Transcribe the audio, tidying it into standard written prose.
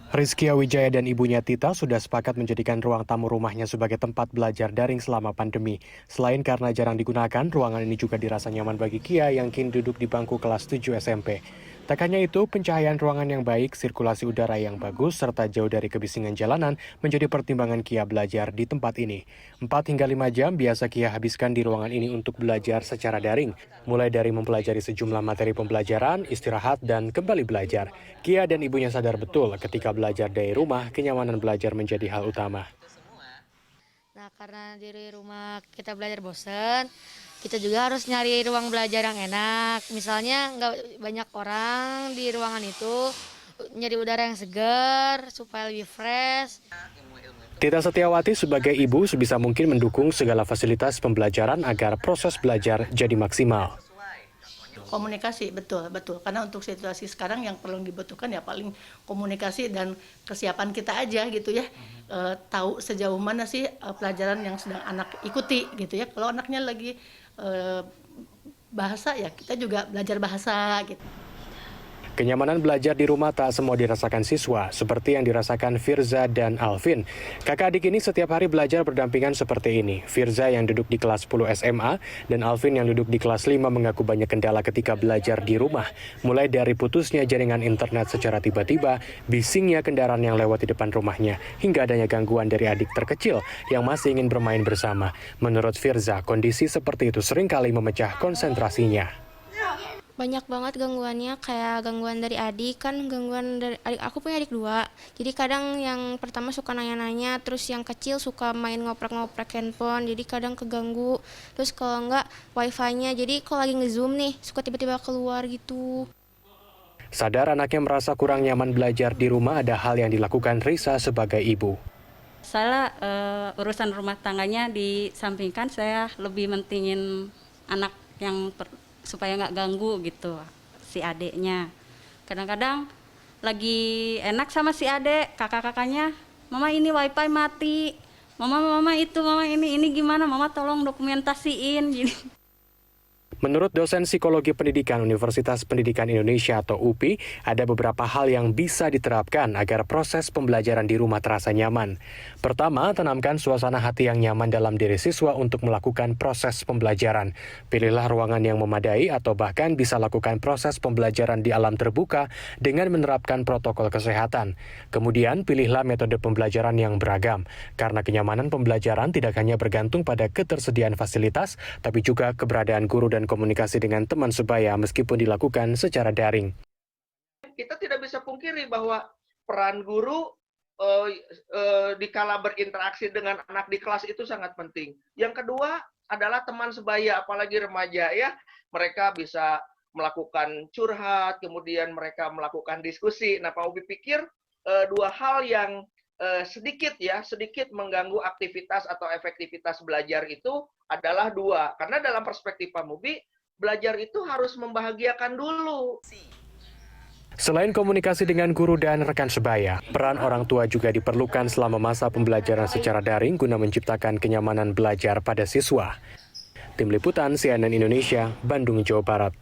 Rizky Wijaya dan ibunya Tita sudah sepakat menjadikan ruang tamu rumahnya sebagai tempat belajar daring selama pandemi. Selain karena jarang digunakan, ruangan ini juga dirasa nyaman bagi Kia yang kini duduk di bangku kelas 7 SMP. Tak hanya itu, pencahayaan ruangan yang baik, sirkulasi udara yang bagus, serta jauh dari kebisingan jalanan menjadi pertimbangan Kia belajar di tempat ini. 4 hingga 5 jam biasa Kia habiskan di ruangan ini untuk belajar secara daring. Mulai dari mempelajari sejumlah materi pembelajaran, istirahat, dan kembali belajar. Kia dan ibunya sadar betul ketika belajar dari rumah, kenyamanan belajar menjadi hal utama. Nah, karena di rumah kita belajar bosen, kita juga harus nyari ruang belajar yang enak. Misalnya nggak banyak orang di ruangan itu, nyari udara yang segar supaya lebih fresh. Tita Setiawati sebagai ibu sebisa mungkin mendukung segala fasilitas pembelajaran agar proses belajar jadi maksimal. Komunikasi, betul. Karena untuk situasi sekarang yang perlu dibutuhkan ya paling komunikasi dan kesiapan kita aja gitu ya. Tahu sejauh mana sih pelajaran yang sedang anak ikuti gitu ya. Kalau anaknya lagi bahasa ya kita juga belajar bahasa gitu. Kenyamanan belajar di rumah tak semua dirasakan siswa, seperti yang dirasakan Firza dan Alvin. Kakak adik ini setiap hari belajar berdampingan seperti ini. Firza yang duduk di kelas 10 SMA dan Alvin yang duduk di kelas 5 mengaku banyak kendala ketika belajar di rumah. Mulai dari putusnya jaringan internet secara tiba-tiba, bisingnya kendaraan yang lewat di depan rumahnya, hingga adanya gangguan dari adik terkecil yang masih ingin bermain bersama. Menurut Firza, kondisi seperti itu seringkali memecah konsentrasinya. Banyak banget gangguannya, kayak gangguan dari adik, kan gangguan dari adik, aku punya adik 2, jadi kadang yang pertama suka nanya-nanya, terus yang kecil suka main ngoprek-ngoprek handphone, jadi kadang keganggu, terus kalau enggak wifi-nya, jadi kalau lagi nge-zoom nih, suka tiba-tiba keluar gitu. Sadar anaknya merasa kurang nyaman belajar di rumah, ada hal yang dilakukan Risa sebagai ibu. Saya urusan rumah tangganya disampingkan, saya lebih mentingin anak yang supaya nggak ganggu gitu si adeknya. Kadang-kadang lagi enak sama si adek, kakak-kakaknya, mama ini wifi mati, mama itu, mama ini gimana, mama tolong dokumentasiin gini. Menurut dosen psikologi pendidikan Universitas Pendidikan Indonesia atau UPI, ada beberapa hal yang bisa diterapkan agar proses pembelajaran di rumah terasa nyaman. Pertama, tanamkan suasana hati yang nyaman dalam diri siswa untuk melakukan proses pembelajaran. Pilihlah ruangan yang memadai atau bahkan bisa lakukan proses pembelajaran di alam terbuka dengan menerapkan protokol kesehatan. Kemudian, pilihlah metode pembelajaran yang beragam, karena kenyamanan pembelajaran tidak hanya bergantung pada ketersediaan fasilitas, tapi juga keberadaan guru dan komunikasi dengan teman sebaya meskipun dilakukan secara daring. Kita tidak bisa pungkiri bahwa peran guru dikala berinteraksi dengan anak di kelas itu sangat penting. Yang kedua adalah teman sebaya, apalagi remaja ya. Mereka bisa melakukan curhat, kemudian mereka melakukan diskusi. Nah, Pak Ubi pikir dua hal yang sedikit mengganggu aktivitas atau efektivitas belajar itu adalah dua. Karena dalam perspektif Pak Mubi, belajar itu harus membahagiakan dulu. Selain komunikasi dengan guru dan rekan sebaya, peran orang tua juga diperlukan selama masa pembelajaran secara daring guna menciptakan kenyamanan belajar pada siswa. Tim Liputan CNN Indonesia, Bandung, Jawa Barat.